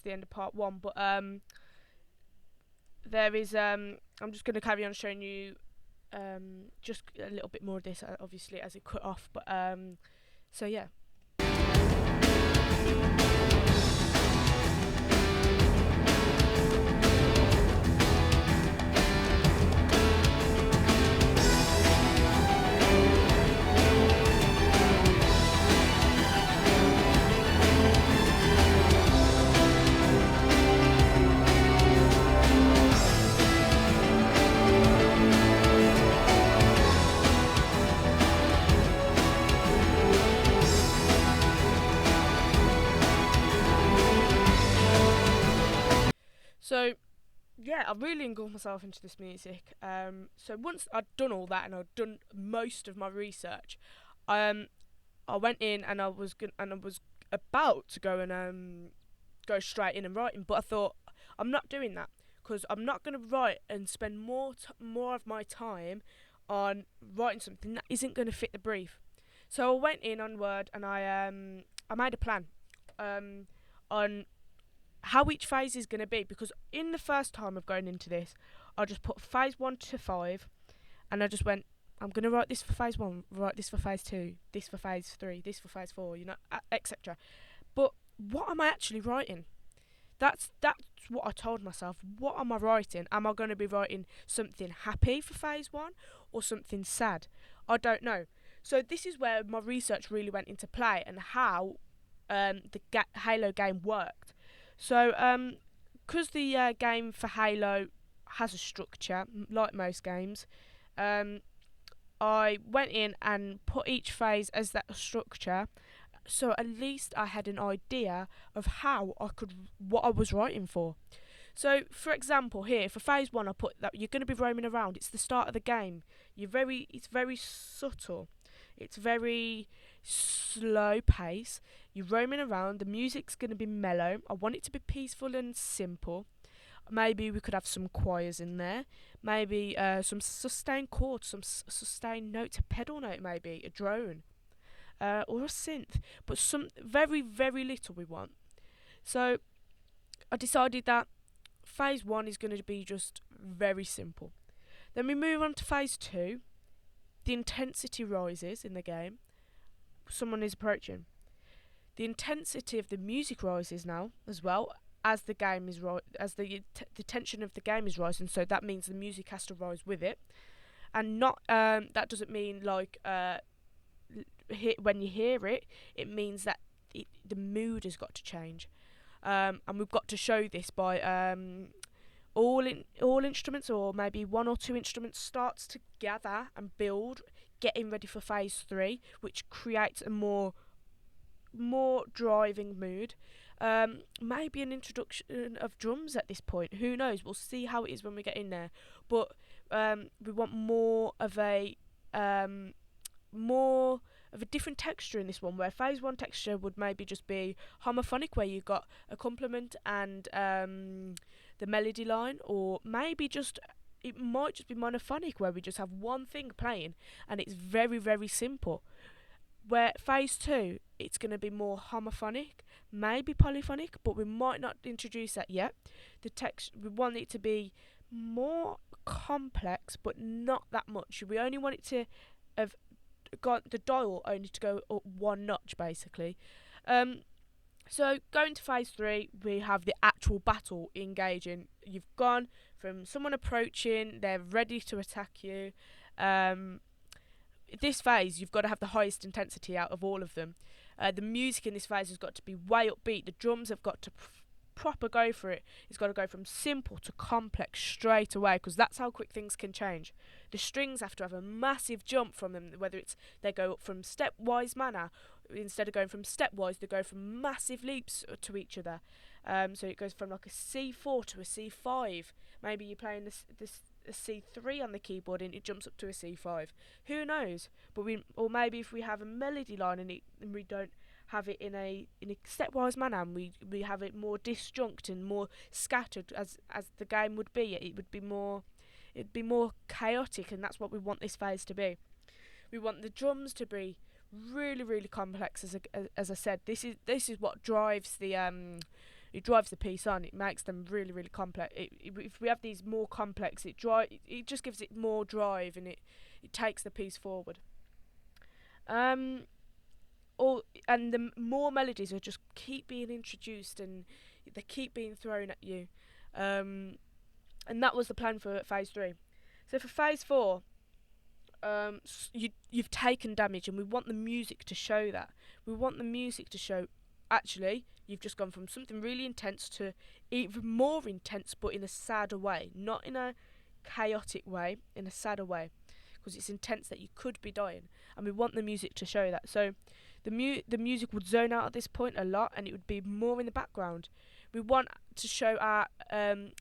the end of part one. But there is I'm just going to carry on showing you just a little bit more of this, obviously, as it cut off. But so yeah. So yeah, I really engulfed myself into this music. So once I'd done all that and I'd done most of my research, um, I went in and I was about to go and go straight in and writing, but I thought I'm not doing that because I'm not going to write and spend more of my time on writing something that isn't going to fit the brief. So I went in on Word and I made a plan on how each phase is going to be, because in the first time of going into this, I just put phase 1 to 5 and I just went, I'm going to write this for phase 1, write this for phase 2, this for phase 3, this for phase 4, etc. But what am I actually writing? That's what I told myself. What am I writing? Am I going to be writing something happy for phase 1 or something sad? I don't know. So this is where my research really went into play and how the Halo game worked. So, because the game for Halo has a structure, like most games, I went in and put each phase as that structure, so at least I had an idea of what I was writing for. So, for example, here for phase 1, I put that you're going to be roaming around. It's the start of the game. It's very subtle. It's very slow pace. You're roaming around. The music's going to be mellow. I want it to be peaceful and simple. Maybe we could have some choirs in there. Maybe some sustained chords, some sustained notes, a pedal note, maybe a drone, or a synth. But some very, very little we want. So I decided that phase 1 is going to be just very simple. Then we move on to phase 2. The intensity rises in the game. Someone is approaching. The intensity of the music rises now as well as the game is as the tension of the game is rising. So that means the music has to rise with it, and not that doesn't mean like when you hear it, it means that the mood has got to change, and we've got to show this by all instruments, or maybe one or two instruments, starts to gather and build, getting ready for phase 3, which creates a more driving mood. Maybe an introduction of drums at this point. Who knows? We'll see how it is when we get in there. But we want more of a different texture in this one, where phase 1 texture would maybe just be homophonic, where you got a complement and the melody line, or maybe it might just be monophonic, where we just have one thing playing and it's very, very simple. Where phase 2, it's going to be more homophonic, maybe polyphonic, but we might not introduce that yet. The text, we want it to be more complex, but not that much. We only want it to have got the dial only to go up one notch, basically. So going to phase 3, we have the actual battle engaging. You've gone from someone approaching, they're ready to attack you. This phase, you've got to have the highest intensity out of all of them. The music in this phase has got to be way upbeat. The drums have got to proper go for it. It's got to go from simple to complex straight away, because that's how quick things can change. The strings have to have a massive jump from them, whether it's they go up from stepwise manner. Instead of going from stepwise, they go from massive leaps to each other. So it goes from like a C4 to a C5. Maybe you're playing a C3 on the keyboard and it jumps up to a C5. Who knows? But or maybe if we have a melody line and we don't have it in a stepwise manner, and we have it more disjunct and more scattered as the game would be, it'd be more chaotic, and that's what we want this phase to be. We want the drums to be really, really complex. As I said, this is what drives the it drives the piece on. It makes them really, really complex. If we have these more complex, it just gives it more drive, and it takes the piece forward. Um, and the more melodies will just keep being introduced, and they keep being thrown at you. And that was the plan for phase 3. So for phase 4, you've taken damage, and we want the music to show that. We want the music to show, actually, you've just gone from something really intense to even more intense, but in a sadder way, not in a chaotic way, in a sadder way, because it's intense that you could be dying, and we want the music to show that. So the music would zone out at this point a lot, and it would be more in the background. We want to show our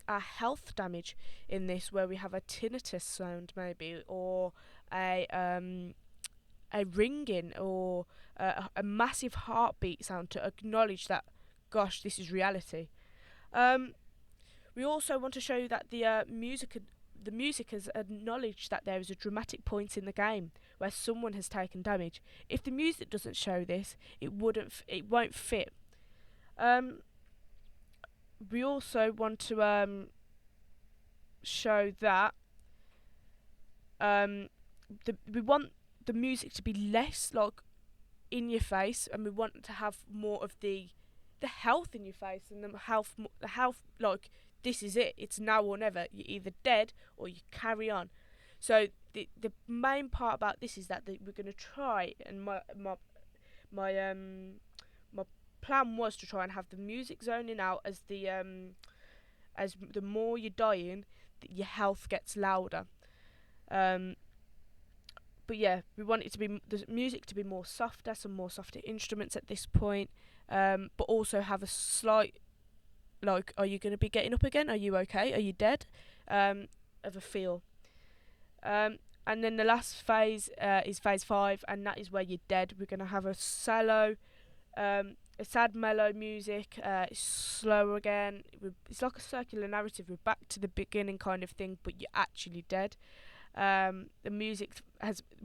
health damage in this, where we have a tinnitus sound maybe, or a ringing, or a massive heartbeat sound to acknowledge that, gosh, this is reality. We also want to show that the music has acknowledged that there is a dramatic point in the game where someone has taken damage. If the music doesn't show this, it won't fit. We also want to show that we want the music to be less like in your face, and we want to have more of the health in your face, and the health like, this is it, it's now or never. You're either dead or you carry on. So the main part about this is that we're going to try, and my plan was to try and have the music zoning out as the more you're dying, your health gets louder. But yeah, we want it to be the music to be more softer, some more softer instruments at this point, but also have a slight, like, are you going to be getting up again? Are you okay? Are you dead? Of a feel. And then the last phase is phase 5, and that is where you're dead. We're going to have a solo, a sad mellow music. It's slow again. It's like a circular narrative. We're back to the beginning kind of thing, but you're actually dead. The music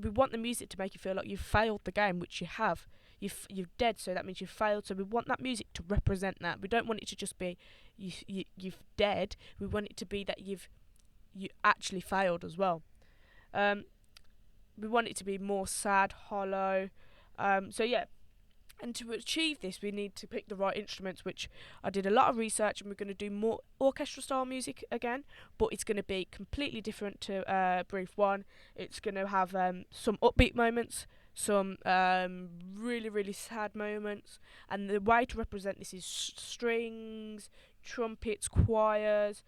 we want the music to make you feel like you've failed the game, which you have. You're dead, so that means you've failed. So we want that music to represent that. We don't want it to just be you've dead. We want it to be that you actually failed as well. We want it to be more sad, hollow. So yeah. And to achieve this, we need to pick the right instruments, which I did a lot of research, and we're going to do more orchestral style music again, but it's going to be completely different to Brief 1. It's going to have some upbeat moments, some really, really sad moments, and the way to represent this is strings, trumpets, choirs,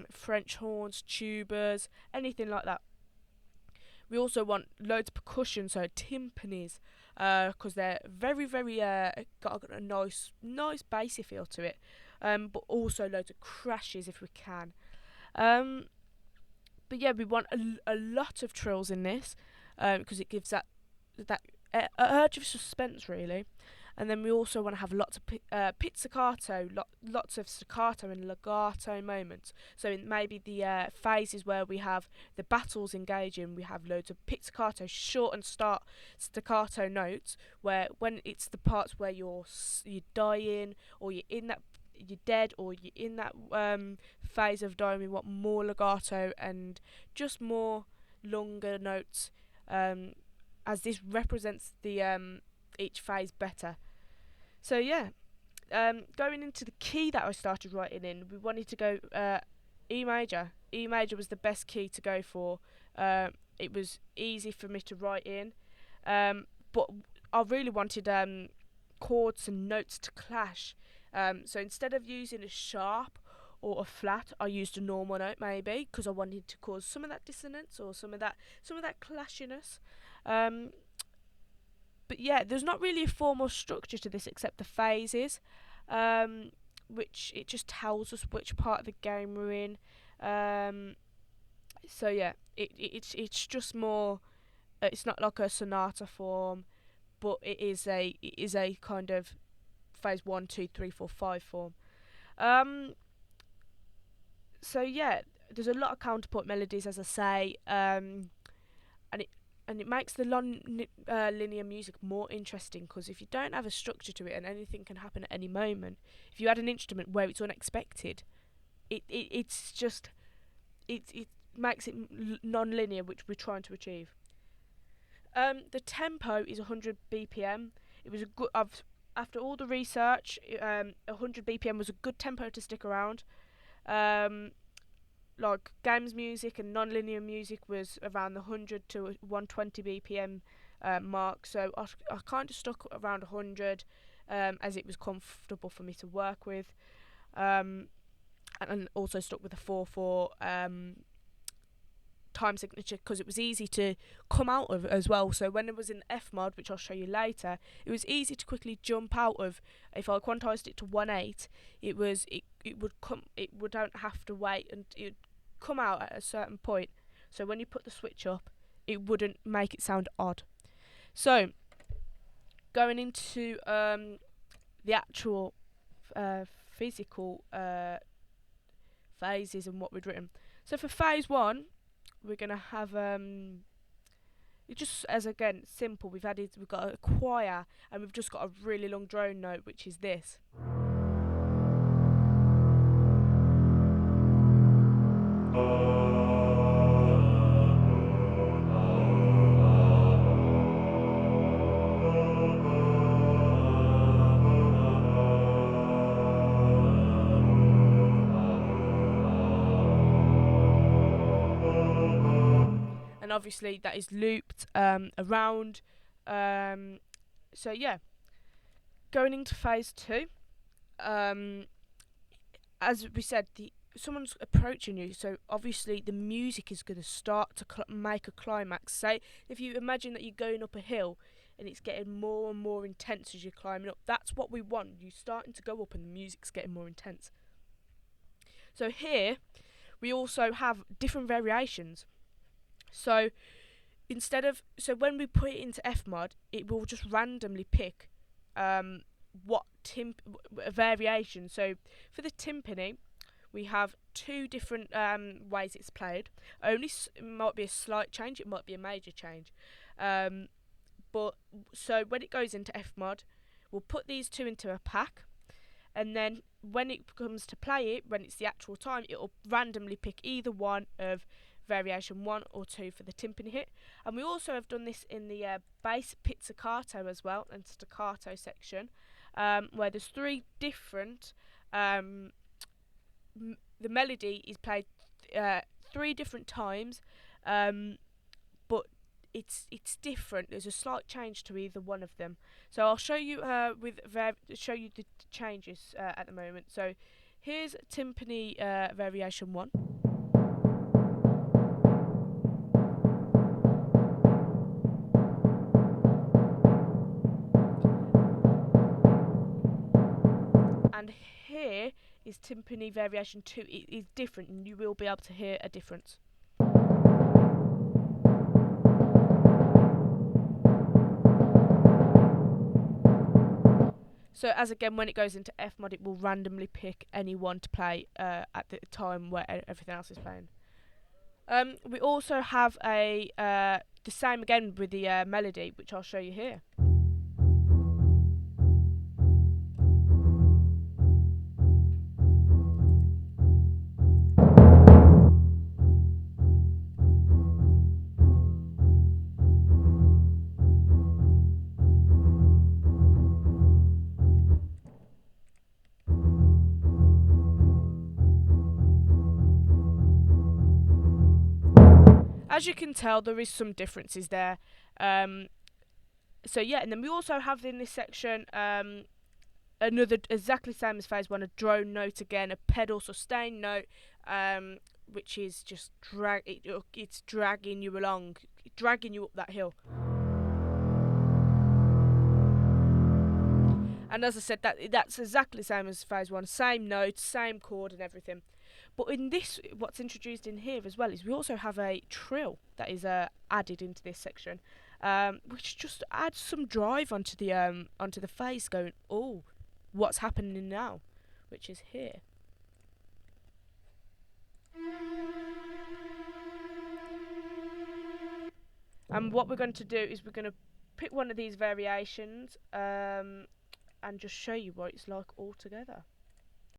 French horns, tubas, anything like that. We also want loads of percussion, so timpanis, because they're very, very got a nice bassy feel to it, but also loads of crashes if we can. But yeah, we want a lot of trills in this, because it gives that urge of suspense, really. And then we also want to have lots of pizzicato, lots of staccato and legato moments. So in maybe the phases where we have the battles engaging, we have loads of pizzicato, short and staccato notes, where when it's the parts where you're dying, or you're dead, or you're in that phase of dying, we want more legato and just more longer notes, as this represents the each phase better. So yeah, going into the key that I started writing in, we wanted to go E major. E major was the best key to go for. It was easy for me to write in, but I really wanted chords and notes to clash. So instead of using a sharp or a flat, I used a normal note maybe, because I wanted to cause some of that dissonance or some of that clashiness. But yeah, there's not really a formal structure to this except the phases, which it just tells us which part of the game we're in. So yeah, it's just more. It's not like a sonata form, but it is a kind of phase 1, 2, 3, 4, 5 form. So yeah, there's a lot of counterpoint melodies, as I say, and and it makes the linear music more interesting, because if you don't have a structure to it and anything can happen at any moment, if you add an instrument where it's unexpected, it's just it makes it non-linear, which we're trying to achieve. The tempo is 100 BPM. It was a good. After all the research, 100 BPM was a good tempo to stick around. Like games music and non-linear music was around the 100 to 120 BPM mark. So I kind of stuck around 100 as it was comfortable for me to work with. And also stuck with a 4/4 time signature, because it was easy to come out of as well. So when it was in F mod, which I'll show you later, it was easy to quickly jump out of. If I quantized it to 1/8, it wouldn't have to wait, and it would come out at a certain point. So when you put the switch up, it wouldn't make it sound odd. So going into the actual physical phases and what we'd written. So for phase 1, we're gonna have it just as again simple. We've got a choir, and we've just got a really long drone note, which is this. And obviously that is looped around. So yeah, going into phase 2, as we said, someone's approaching you, so obviously the music is going to start to make a climax. Say if you imagine that you're going up a hill and it's getting more and more intense as you're climbing up, that's what we want. You're starting to go up and the music's getting more intense. So here we also have different variations. So when we put it into F mod, it will just randomly pick what variation. So for the timpani, we have 2 different ways it's played. It might be a slight change, it might be a major change. But so when it goes into F mod, we'll put these 2 into a pack, and then when it comes to play it, when it's the actual time, it'll randomly pick either one of variation 1 or 2 for the timpani hit. And we also have done this in the bass pizzicato as well, and staccato section, where there's 3 different the melody is played 3 different times, but it's different. There's a slight change to either one of them. So I'll show you show you the changes at the moment. So here's timpani variation 1. And here is timpani variation 2. It is different, and you will be able to hear a difference. So as again, when it goes into F mod, it will randomly pick any one to play at the time where everything else is playing. We also have the same again with the melody, which I'll show you here. As you can tell, there is some differences there. So yeah, and then we also have in this section another exactly same as phase 1, a drone note again, a pedal sustain note, which is just it's dragging you along, dragging you up that hill. And as I said, that's exactly the same as phase 1, same note, same chord and everything. But in this, what's introduced in here as well is we also have a trill that is added into this section, which just adds some drive onto the phase, going, oh, what's happening now, which is here. And what we're going to do is we're going to pick one of these variations and just show you what it's like all together.